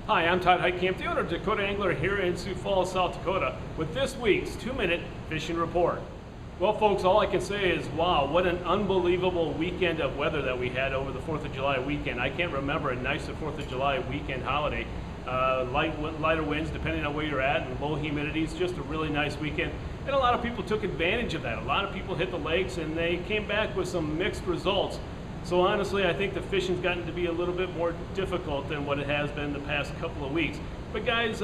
Hi, I'm Todd Heitkamp, the owner of Dakota Angler here in Sioux Falls, South Dakota, with this week's 2-minute fishing report. Well, folks, all I can say is, wow, what an unbelievable weekend of weather that we had over the 4th of July weekend. I can't remember a nicer 4th of July weekend holiday. Lighter winds, depending on where you're at, and low humidity. It's just a really nice weekend. And a lot of people took advantage of that. A lot of people hit the lakes, and they came back with some mixed results. So honestly, I think the fishing's gotten to be a little bit more difficult than what it has been the past couple of weeks. But guys,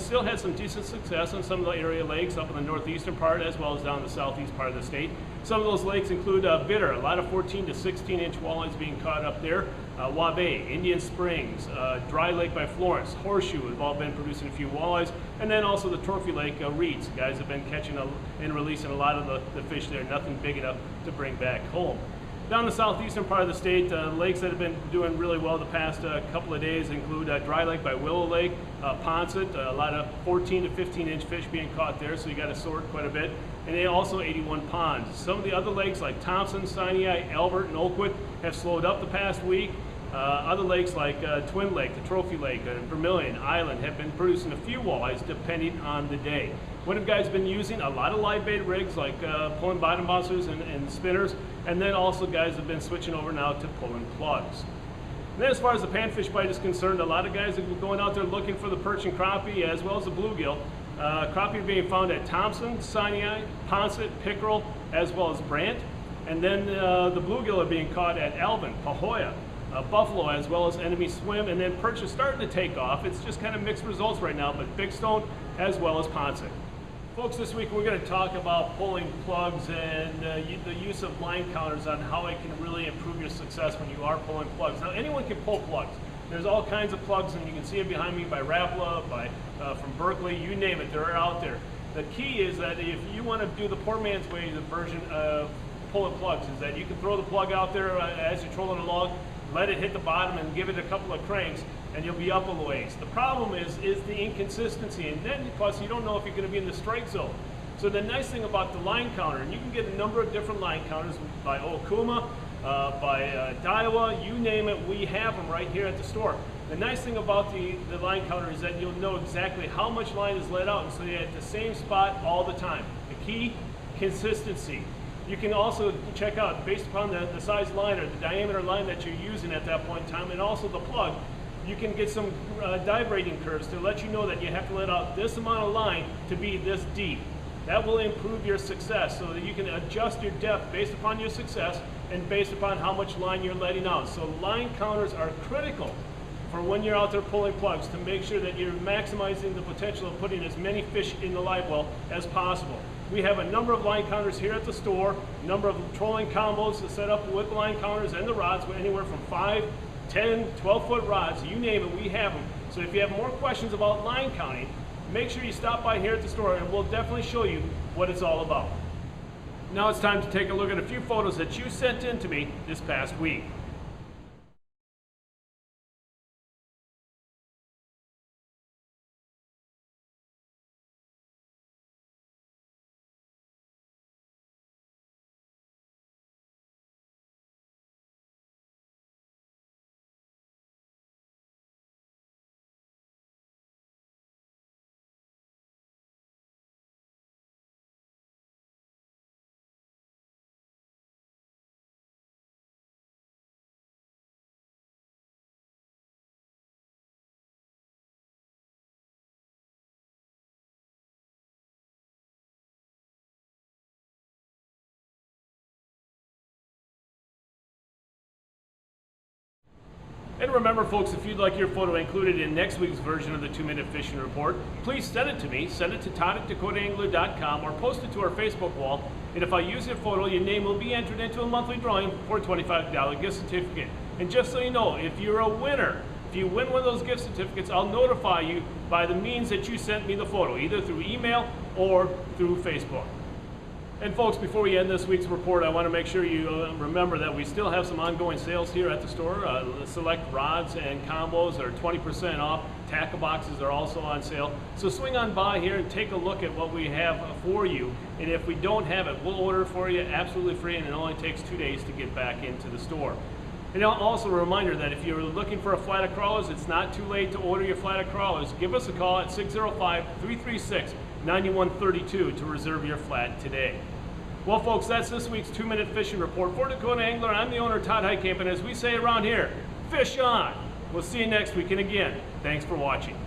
still had some decent success on some of the area lakes up in the northeastern part as well as down the southeast part of the state. Some of those lakes include Bitter, a lot of 14 to 16 inch walleyes being caught up there. Wabe, Indian Springs, Dry Lake by Florence, Horseshoe have all been producing a few walleyes, and then also the Trophy Lake reeds. Guys have been catching and releasing a lot of the fish there, nothing big enough to bring back home. Down the southeastern part of the state, lakes that have been doing really well the past couple of days include Dry Lake by Willow Lake, Ponset, a lot of 14 to 15 inch fish being caught there, so you got to sort quite a bit. And then also 81 ponds. Some of the other lakes like Thompson, Sinai, Albert, and Oakwood have slowed up the past week. Other lakes like Twin Lake, the Trophy Lake, Vermilion, Island have been producing a few walleyes depending on the day. What have guys been using? A lot of live bait rigs like pulling bottom bouncers and spinners, and then also guys have been switching over now to pulling plugs. And then as far as the panfish bite is concerned, a lot of guys are going out there looking for the perch and crappie as well as the bluegill. Crappie are being found at Thompson, Sinai, Ponset, Pickerel, as well as Brant. And then the bluegill are being caught at Alvin, Pahoja, Buffalo, as well as Enemy Swim, and then perch is starting to take off. It's just kind of mixed results right now, but Big Stone as well as Ponset. Folks, this week we're going to talk about pulling plugs and the use of line counters on how it can really improve your success when you are pulling plugs. Now, anyone can pull plugs. There's all kinds of plugs, and you can see it behind me by Rapala, from Berkeley, you name it, they're out there. The key is that if you want to do the poor man's way, the version of pulling plugs, is that you can throw the plug out there as you're trolling along, let it hit the bottom and give it a couple of cranks, and you'll be up a ways. The problem is the inconsistency, and then plus you don't know if you're going to be in the strike zone. So the nice thing about the line counter, and you can get a number of different line counters by Okuma, by Daiwa, you name it, we have them right here at the store. The nice thing about the line counter is that you'll know exactly how much line is let out, and so you're at the same spot all the time. The key, consistency. You can also check out, based upon the size line or the diameter line that you're using at that point in time, and also the plug, you can get some dive rating curves to let you know that you have to let out this amount of line to be this deep. That will improve your success so that you can adjust your depth based upon your success and based upon how much line you're letting out. So line counters are critical for when you're out there pulling plugs to make sure that you're maximizing the potential of putting as many fish in the live well as possible. We have a number of line counters here at the store, a number of trolling combos set up with line counters and the rods, anywhere from 5, 10, 12-foot rods, you name it, we have them. So if you have more questions about line counting, make sure you stop by here at the store and we'll definitely show you what it's all about. Now it's time to take a look at a few photos that you sent in to me this past week. And remember, folks, if you'd like your photo included in next week's version of the 2-minute fishing report, please send it to me. Send it to todd@dakotaangler.com or post it to our Facebook wall. And if I use your photo, your name will be entered into a monthly drawing for a $25 gift certificate. And just so you know, if you're a winner, if you win one of those gift certificates, I'll notify you by the means that you sent me the photo, either through email or through Facebook. And folks, before we end this week's report, I want to make sure you remember that we still have some ongoing sales here at the store. Select rods and combos are 20% off. Tackle boxes are also on sale. So swing on by here and take a look at what we have for you. And if we don't have it, we'll order it for you absolutely free, and it only takes 2 days to get back into the store. And also a reminder that if you're looking for a flathead crawlers, it's not too late to order your flathead crawlers. Give us a call at 605-336-9132 to reserve your flat today. Well, folks, that's this week's 2-minute fishing report for Dakota Angler. I'm the owner, Todd Heitkamp, and as we say around here, fish on. We'll see you next week, and again, thanks for watching.